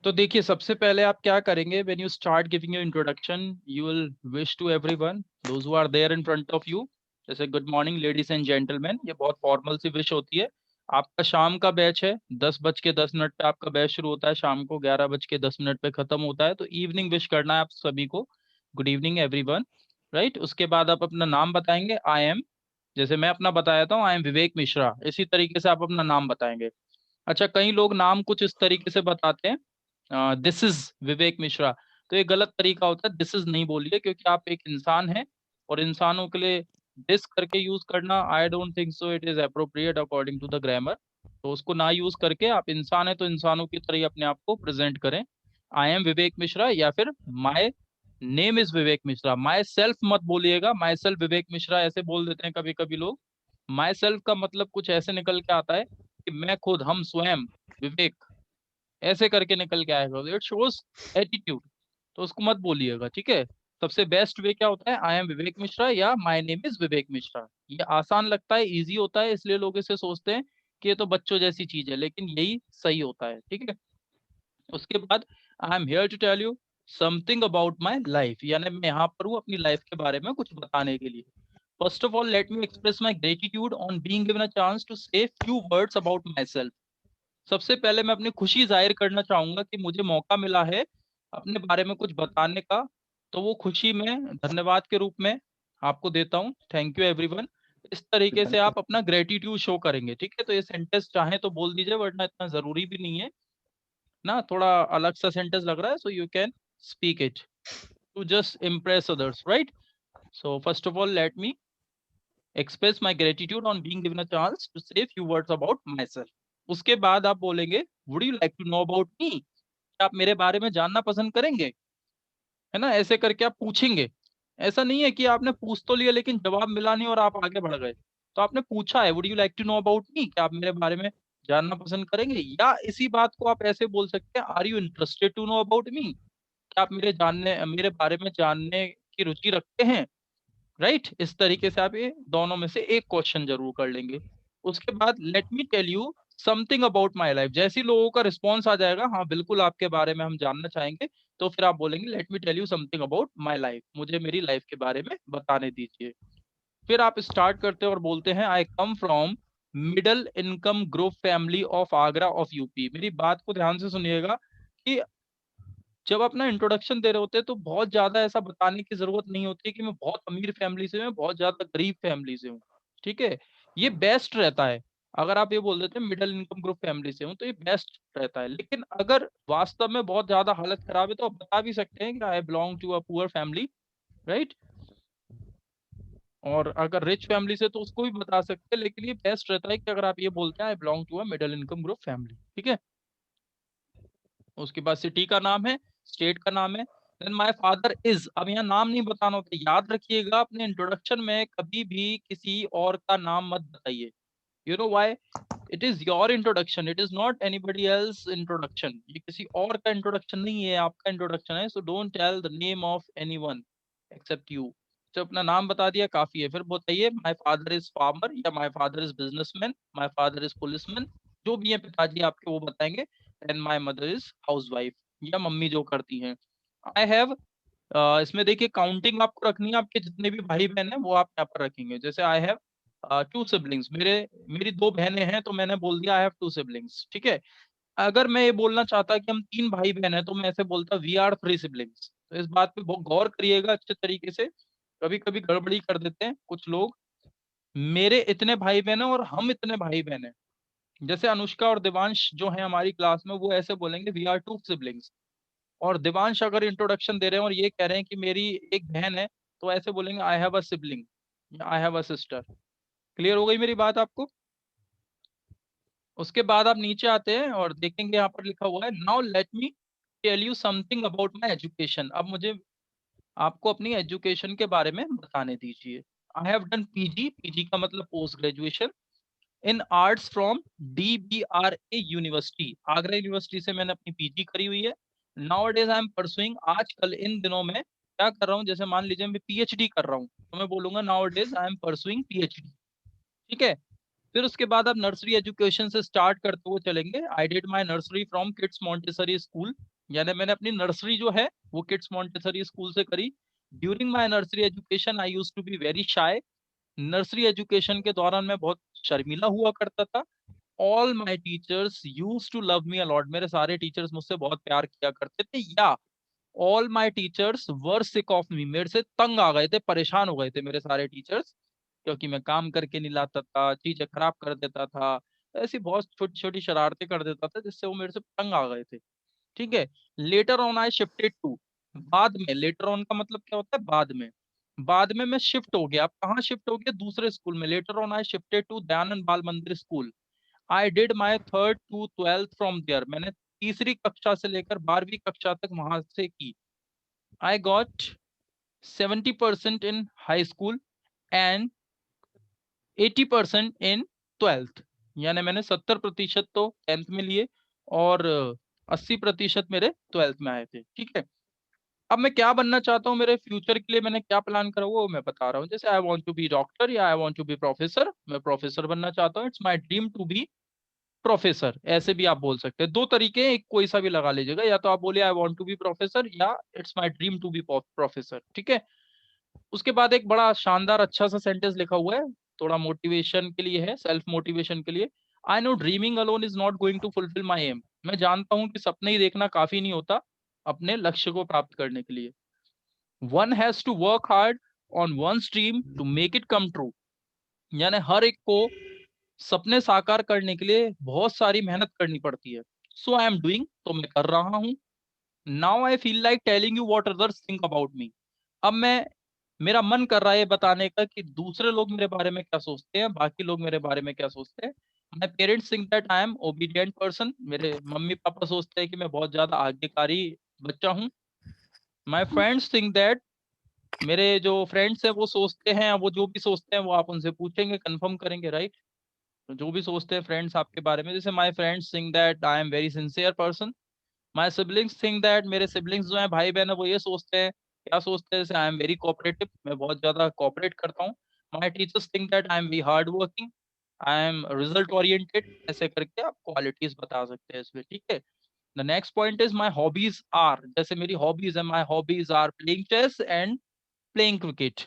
तो देखिए, सबसे पहले आप क्या करेंगे, when you start giving your introduction, you will wish to everyone those who are there in front of you, जैसे good morning ladies and gentleman. ये बहुत फॉर्मल सी विश होती है। आपका शाम का बैच है, 10:10 पे आपका बैच शुरू होता है, शाम को 11:10 पे खत्म होता है। तो इवनिंग विश करना है आप सभी को, गुड इवनिंग एवरीवन, राइट। उसके बाद आप अपना नाम बताएंगे, आई एम, जैसे मैं अपना बताया था, आई एम विवेक मिश्रा, इसी तरीके से आप अपना नाम बताएंगे। अच्छा, कई लोग नाम कुछ इस तरीके से बताते हैं, दिस इज विवेक मिश्रा। तो ये गलत तरीका होता है, दिस इज नहीं बोलिए, क्योंकि आप एक इंसान हैं और इंसानों के लिए दिस करके यूज करना, I don't think so it is appropriate according to the grammar. तो उसको ना यूज करके, आप इंसान है तो इंसानों की तरह ही अपने आप को प्रेजेंट करें। आई एम विवेक मिश्रा, या फिर my name is Vivek Mishra. My self मत बोलिएगा, माई सेल्फ विवेक मिश्रा ऐसे बोल देते हैं कभी कभी लोग। माई सेल्फ का मतलब कुछ ऐसे निकल के आता है कि मैं खुद, हम स्वयं, विवेक, ऐसे करके निकल के आएगा, इट शोज एटीट्यूड। तो उसको मत बोलिएगा, ठीक है। सबसे बेस्ट वे क्या होता है, आई एम विवेक मिश्रा या माय नेम इज विवेक मिश्रा। ये आसान लगता है, इजी होता है, इसलिए लोग इसे सोचते हैं कि ये तो बच्चों जैसी चीज है, लेकिन यही सही होता है, ठीक है। उसके बाद, I am here to tell you something about my life, यानी मैं यहाँ पर हूँ अपनी लाइफ के बारे में कुछ बताने के लिए। First of all let me express my gratitude on being given a chance to say few words about my self. सबसे पहले मैं अपनी खुशी जाहिर करना चाहूंगा कि मुझे मौका मिला है अपने बारे में कुछ बताने का। तो वो खुशी मैं धन्यवाद के रूप में आपको देता हूँ, थैंक यू एवरीवन। इस तरीके से आप अपना ग्रेटिट्यूड शो करेंगे, ठीक है। तो ये सेंटेंस चाहे तो बोल दीजिए, वरना इतना जरूरी भी नहीं है ना, थोड़ा अलग सा सेंटेंस लग रहा है, so you can speak it to just impress others, right. So first of all let me express my gratitude on being given a chance to say few words about my self. उसके बाद आप बोलेंगे, would you like to know about me, आप मेरे बारे में जानना पसंद करेंगे, है ना। ऐसे करके आप पूछेंगे। ऐसा नहीं है कि आपने पूछ तो लिया लेकिन जवाब मिला नहीं और आप आगे बढ़ गए। तो आपने पूछा है, would you like to know about me, क्या आप मेरे बारे में जानना पसंद करेंगे। या इसी बात को आप ऐसे बोल सकते हैं, are you interested to know about me, क्या आप मेरे बारे में जानने की रुचि रखते हैं, राइट। इस तरीके से आप ये दोनों में से एक क्वेश्चन जरूर कर लेंगे। उसके बाद let me tell you something about my life. जैसे ही लोगों का रिस्पॉन्स आ जाएगा, हाँ बिल्कुल आपके बारे में हम जानना चाहेंगे, तो फिर आप बोलेंगे, let me tell you something about my life, मुझे मेरी लाइफ के बारे में बताने दीजिए। फिर आप स्टार्ट करते हैं और बोलते हैं, I come from middle income group family of Agra of UP. मेरी बात को ध्यान से सुनिएगा कि जब अपना इंट्रोडक्शन दे रहे होते हैं तो बहुत ज्यादा ऐसा बताने की जरूरत नहीं होती है कि मैं बहुत अमीर फैमिली से हूँ, बहुत ज्यादा गरीब फैमिली से हूँ, ठीक है। ये बेस्ट रहता है। अगर आप ये बोल देते हैं मिडिल इनकम ग्रुप फैमिली से हूँ, तो ये बेस्ट रहता है। लेकिन अगर वास्तव में बहुत ज्यादा हालत खराब है, तो आप बता भी सकते हैं कि I belong to a poor family, right. और अगर रिच फैमिली से तो उसको भी बता सकते हैं, लेकिन ये बेस्ट रहता है कि अगर आप ये बोलते हैं, I belong to a middle income group family, ठीक है। उसके बाद सिटी का नाम है, स्टेट का नाम है, देन माय फादर इज। अब यहाँ नाम नहीं बताना होता, याद रखिएगा अपने इंट्रोडक्शन में कभी भी किसी और का नाम मत बताइए। You know why, it is your introduction, it is not anybody else introduction. ये किसी और का इंट्रोडक्शन नहीं है, आपका इंट्रोडक्शन है। So don't tell the name of anyone except you. जब अपना नाम बता दिया काफी है, फिर बताइए, माय फादर इज फार्मर, या my father is businessman, my father is policeman, जो भी है पिताजी आपके वो बताएंगे। And my mother is housewife, या मम्मी जो करती हैं। आई हैव, इसमें देखिए काउंटिंग आपको रखनी है, आपके जितने भी भाई बहन हैं वो आप यहाँ पर रखेंगे। जैसे आई हैव टू सिबलिंग्स, मेरी दो बहनें हैं, तो मैंने बोल दिया आई हैव टू सिबलिंग्स, ठीक है। अगर मैं ये बोलना चाहता कि हम तीन भाई बहन हैं, तो मैं ऐसे बोलता वी आर थ्री सिबलिंग्स। तो इस बात पे बहुत गौर करिएगा अच्छे तरीके से, कभी कभी गड़बड़ी कर देते हैं कुछ लोग। मेरे इतने भाई बहन हैं और हम इतने भाई बहन हैं। जैसे अनुष्का और दिवांश जो हैं हमारी क्लास में, वो ऐसे बोलेंगे वी आर टू सिबलिंग्स। और दिवांश अगर इंट्रोडक्शन दे रहे हैं और ये कह रहे हैं कि मेरी एक बहन है, तो ऐसे बोलेंगे I have a sibling, I have a sister. Clear हो गई मेरी बात आपको। उसके बाद आप नीचे आते हैं और देखेंगे यहाँ पर लिखा हुआ है, now let me tell you something about my education. अब मुझे आपको अपनी एजुकेशन के बारे में बताने दीजिए। I have done PG, PG का मतलब post graduation, in arts from DBRA university, Agra university से मैंने अपनी पीजी करी हुई है। Now days I am pursuing, आजकल इन दिनों में क्या कर रहा हूँ, जैसे मान लीजिए मैं पीएचडी कर रहा हूँ, तो मैं बोलूंगा now days I am pursuing PhD, ठीक है। फिर उसके बाद आप नर्सरी एजुकेशन से स्टार्ट करते हुए चलेंगे। आई did my nursery from kids Montessori school, यानी मैंने अपनी नर्सरी जो है वो किड्स मॉन्टेसरी स्कूल से करी। During my nursery education I use to be very shy. Nursery education के दौरान मैं बहुत शर्मीला हुआ करता था। All my teachers use to love me a lot, मेरे सारे टीचर्स मुझसे बहुत प्यार किया करते थे। या all my teachers were sick of me, मेरे से तंग आ गए थे, परेशान हो गए थे मेरे सारे टीचर्स, क्योंकि मैं काम करके नहीं लाता था, चीजें खराब कर देता था, ऐसी बहुत छोटी छोटी शरारतें कर देता था जिससे वो मेरे से तंग आ गए थे। ठीक है। Later on I shifted to, बाद में, लेटर ऑन का मतलब क्या होता है, बाद में। बाद में मैं शिफ्ट हो गया। अब कहाँ शिफ्ट हो गया, दूसरे स्कूल में। Later on I shifted to Dayanand Bal Mandir school. I did my 3rd to 12th from there, मैंने तीसरी कक्षा से लेकर 12वीं कक्षा तक वहां से की। I got 70% in high school and 80% in 12th, यानी मैंने 70% तो 10th में लिए और 80% मेरे 12th में आए थे। ठीक है। अब मैं क्या बनना चाहता हूँ, मेरे फ्यूचर के लिए मैंने क्या प्लान करा हुआ वो मैं बता रहा हूँ। जैसे I want to be doctor या I want to be professor, मैं प्रोफेसर बनना चाहता हूँ। It's my dream to be professor, ऐसे भी आप बोल सकते हैं। दो तरीके हैं, एक कोई सा भी लगा लीजिएगा, या तो आप बोलिए I want to be professor या it's my dream to be professor. ठीक है। उसके बाद एक बड़ा शानदार अच्छा सा सेंटेंस लिखा हुआ है, थोड़ा मोटिवेशन के लिए है, सेल्फ मोटिवेशन के लिए। I know dreaming alone is not going to fulfil my aim, मैं जानता हूं कि सपने ही देखना काफी नहीं होता अपने लक्ष्य को प्राप्त करने के लिए। One has to work hard on one dream to make it come true, यानी हर एक को सपने साकार करने के लिए बहुत सारी मेहनत करनी पड़ती है। सो आई एम डूइंग, तो मैं कर रहा हूं। Now I feel like telling you what others think about me, अब मैं, मेरा मन कर रहा है ये बताने का कि दूसरे लोग मेरे बारे में क्या सोचते हैं, बाकी लोग मेरे बारे में क्या सोचते हैं। My parents think that I am obedient person, मेरे मम्मी पापा सोचते हैं कि मैं बहुत ज्यादा आज्ञाकारी बच्चा हूँ। माई फ्रेंड्स थिंक दैट, मेरे जो फ्रेंड्स हैं वो सोचते हैं, वो जो भी सोचते हैं वो आप उनसे पूछेंगे, कंफर्म करेंगे, राइट। तो जो भी सोचते हैं फ्रेंड्स आपके बारे में, जैसे my friends think that I am very sincere person. My siblings think that, मेरे सिबलिंग्स जो हैं, भाई बहन है, वो ये सोचते हैं, क्या सोचते हैं, जैसे आई एम वेरी कोऑपरेटिव, मैं बहुत ज्यादा कोऑपरेट करता हूँ। My teachers think that I am very hard working, I am result oriented, ऐसे करके आप क्वालिटीज बता सकते हैं इसमें। ठीक है। The next point is my hobbies are, जैसे मेरी हॉबीज है, my hobbies are playing chess and playing cricket.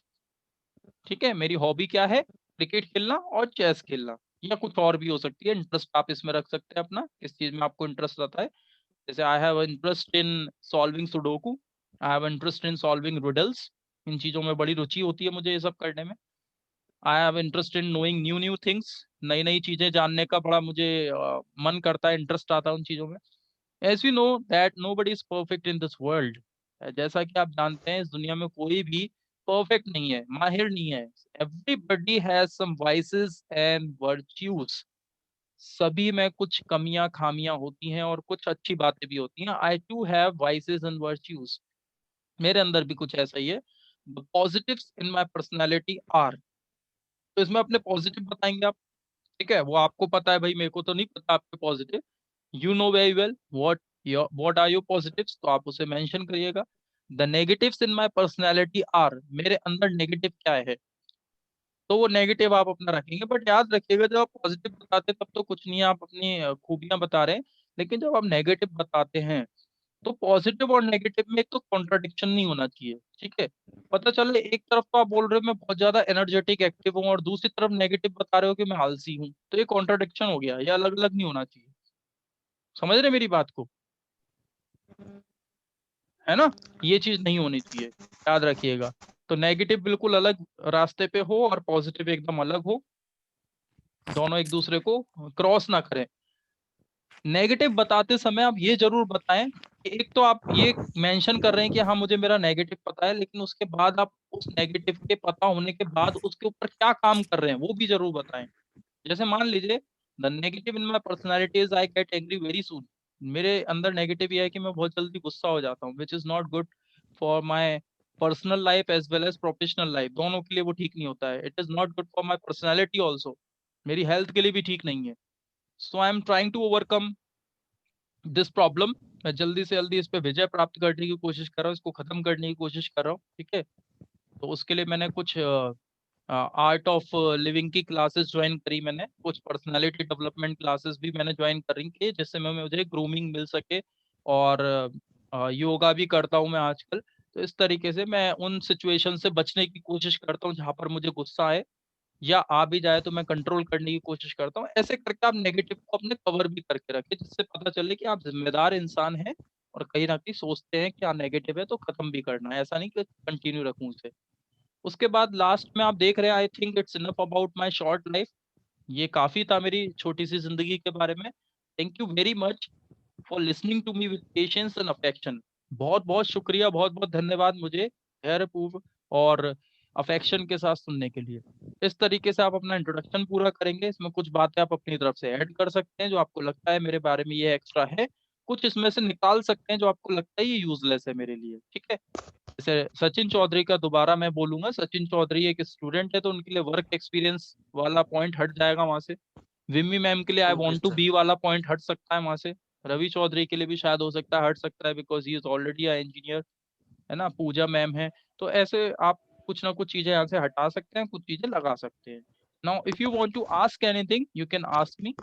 ठीक है। मेरी हॉबी क्या है, क्रिकेट खेलना और चेस खेलना, या कुछ और भी हो सकती है। इंटरेस्ट आप इसमें रख सकते हैं अपना, किस चीज में आपको इंटरेस्ट रहता है। जैसे I have interest in solving sudoku, I have interest in solving riddles, इन चीजों में बड़ी रुचि होती है मुझे ये सब करने में। आई have interest in knowing new new things, नई नई चीजें जानने का बड़ा मुझे मन करता है, इंटरेस्ट आता है उन चीजों में। As we know that nobody is perfect in this world, जैसा कि आप जानते हैं इस दुनिया में कोई भी परफेक्ट नहीं है, माहिर नहीं है। Everybody has some vices and virtues, सभी में कुछ कमियां खामियां होती हैं और कुछ अच्छी बातें भी होती हैं। I too have vices and virtues, मेरे अंदर भी कुछ ऐसा ही है। The positives in my personality are, तो इसमें अपने पॉजिटिव बताएंगे आप। ठीक है। वो आपको पता है भाई, मेरे को तो नहीं पता आपके positive. You know very well what are your positives, तो आप उसे मेंशन करिएगा। The negatives in my personality are, मेरे अंदर नेगेटिव क्या है, तो वो नेगेटिव आप अपना रखेंगे। बट याद रखिएगा, जब आप पॉजिटिव बताते हैं तब तो कुछ नहीं है, आप अपनी खूबियां बता रहे हैं। लेकिन जब आप नेगेटिव बताते हैं तो पॉजिटिव और नेगेटिव में एक तो कॉन्ट्राडिक्शन नहीं होना चाहिए। ठीक है। पता चले एक तरफ तो आप बोल रहे हो मैं बहुत ज्यादा एनर्जेटिक एक्टिव हूँ और दूसरी तरफ नेगेटिव बता रहे हो कि मैं आलसी हूँ, तो ये कॉन्ट्राडिक्शन हो गया, ये अलग अलग नहीं होना चाहिए। समझ रहे हैं मेरी बात को, है ना। ये चीज नहीं होनी चाहिए, याद रखिएगा। तो नेगेटिव बिल्कुल अलग रास्ते पे हो और पॉजिटिव एकदम अलग हो, दोनों एक दूसरे को क्रॉस ना करें। नेगेटिव बताते समय आप ये जरूर बताएं कि एक तो आप ये मेंशन कर रहे हैं कि हाँ मुझे मेरा नेगेटिव पता है, लेकिन उसके बाद आप उस नेगेटिव के पता होने के बाद उसके ऊपर क्या काम कर रहे हैं वो भी जरूर बताएं। जैसे मान लीजिए, the negative in my personality is I get angry very soon, मेरे अंदर नेगेटिव ये है कि मैं बहुत जल्दी गुस्सा हो जाता हूँ, which is not good for my personal life as well as professional life, दोनों के लिए वो ठीक नहीं होता है। It is not good for my personality also, मेरी हेल्थ के लिए भी ठीक नहीं है। So I am trying to overcome this problem, मैं जल्दी से जल्दी इस पे विजय प्राप्त करने की कोशिश कर रहा हूँ, इसको खत्म करने की कोशिश कर रहा हूँ। ठीक है। तो उसके लिए मैंने कुछ आर्ट ऑफ लिविंग की क्लासेस ज्वाइन करी, मैंने कुछ पर्सनालिटी डेवलपमेंट क्लासेस भी मैंने ज्वाइन करी कि जिससे मैं मुझे ग्रूमिंग मिल सके और योगा भी करता हूँ मैं आजकल। तो इस तरीके से मैं उन सिचुएशन से बचने की कोशिश करता हूँ जहाँ पर मुझे गुस्सा आए, या आ भी जाए तो मैं कंट्रोल करने की कोशिश करता हूँ। ऐसे करके आप नेगेटिव को अपने कवर भी करके रखें, जिससे पता चले कि आप ज़िम्मेदार इंसान हैं और कहीं न कहीं सोचते हैं कि हाँ, नेगेटिव है तो खत्म भी करना है, ऐसा नहीं कि कंटिन्यू रखूँ उसे। उसके बाद लास्ट में आप देख रहे हैं, I think it's enough about my short life. ये काफ़ी था मेरी छोटी-सी ज़िंदगी के बारे में। Thank you very much for listening to me with patience and affection. बहुत-बहुत शुक्रिया, बहुत-बहुत धन्यवाद मुझे धैर्यपूर्व और अफेक्शन के साथ सुनने के लिए। इस तरीके से आप अपना इंट्रोडक्शन पूरा करेंगे, इसमें कुछ बातें आप अपनी तरफ से ऐड कर सकते हैं, जो आपको लगता है मेरे बारे में ये एक्स्ट्रा है। कुछ इसमें से निकाल सकते हैं जो आपको लगता है ये यूज़लेस है मेरे लिए, ठीक है? जैसे सचिन चौधरी का दोबारा मैं बोलूँगा, सचिन चौधरी एक स्टूडेंट है तो उनके लिए वर्क एक्सपीरियंस वाला पॉइंट हट जाएगा वहाँ से। विम्मी मैम के लिए I okay want to sir. B वाला पॉइंट हट सकता है वहाँ से। रवि चौधरी के लिए भी शायद हो सकता है हट सकता है, because he is already a engineer, है ना? पूजा मैम है। तो ऐसे आप कुछ ना कुछ चीज़ें यहाँ से हटा सकते हैं, कुछ चीज़ें लगा सकते हैं। Now if you want to ask anything, you can ask me.